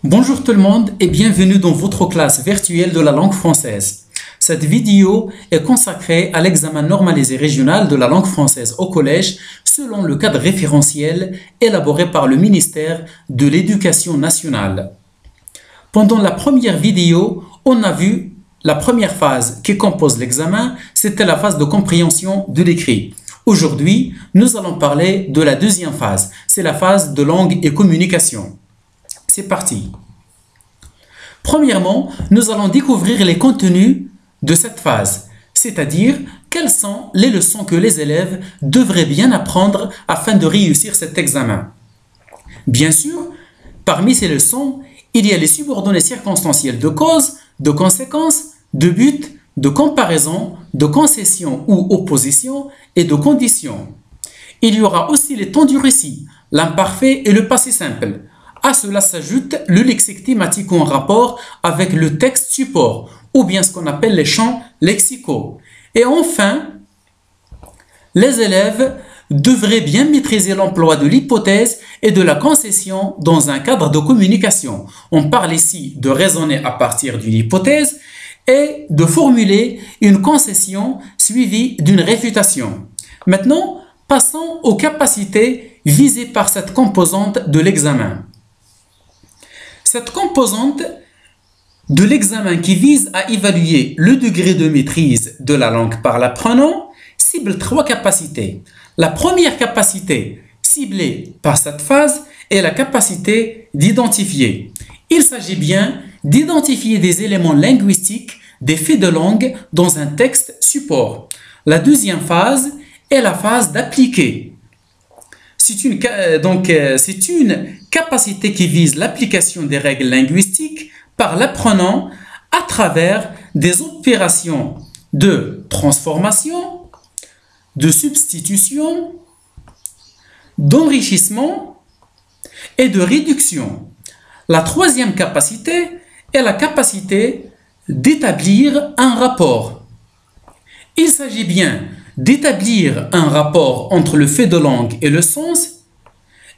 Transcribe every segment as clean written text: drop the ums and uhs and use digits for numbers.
Bonjour tout le monde et bienvenue dans votre classe virtuelle de la langue française. Cette vidéo est consacrée à l'examen normalisé régional de la langue française au collège selon le cadre référentiel élaboré par le ministère de l'Éducation nationale. Pendant la première vidéo, on a vu la première phase qui compose l'examen, c'était la phase de compréhension de l'écrit. Aujourd'hui, nous allons parler de la deuxième phase, c'est la phase de langue et communication. C'est parti. Premièrement, nous allons découvrir les contenus de cette phase, c'est-à-dire quelles sont les leçons que les élèves devraient bien apprendre afin de réussir cet examen. Bien sûr, parmi ces leçons, il y a les subordonnées circonstancielles de cause, de conséquence, de but, de comparaison, de concession ou opposition et de condition. Il y aura aussi les temps du récit, l'imparfait et le passé simple. À cela s'ajoute le lexique thématique en rapport avec le texte support, ou bien ce qu'on appelle les champs lexicaux. Et enfin, les élèves devraient bien maîtriser l'emploi de l'hypothèse et de la concession dans un cadre de communication. On parle ici de raisonner à partir d'une hypothèse et de formuler une concession suivie d'une réfutation. Maintenant, passons aux capacités visées par cette composante de l'examen. Cette composante de l'examen qui vise à évaluer le degré de maîtrise de la langue par l'apprenant cible trois capacités. La première capacité ciblée par cette phase est la capacité d'identifier. Il s'agit bien d'identifier des éléments linguistiques, des faits de langue dans un texte support. La deuxième phase est la phase d'appliquer. C'est une capacité qui vise l'application des règles linguistiques par l'apprenant à travers des opérations de transformation, de substitution, d'enrichissement et de réduction. La troisième capacité est la capacité d'établir un rapport. Il s'agit bien d'établir un rapport entre le fait de langue et le sens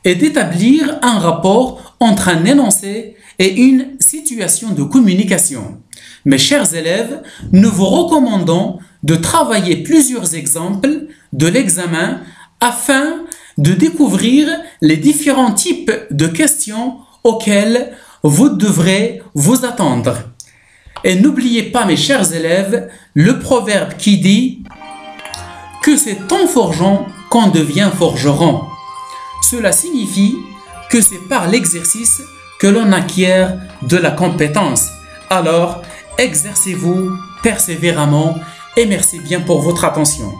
et d'établir un rapport entre un énoncé et une situation de communication. Mes chers élèves, nous vous recommandons de travailler plusieurs exemples de l'examen afin de découvrir les différents types de questions auxquelles vous devrez vous attendre. Et n'oubliez pas, mes chers élèves, le proverbe qui dit que c'est en forgeant qu'on devient forgeron. Cela signifie que c'est par l'exercice que l'on acquiert de la compétence. Alors, exercez-vous persévérément et merci bien pour votre attention.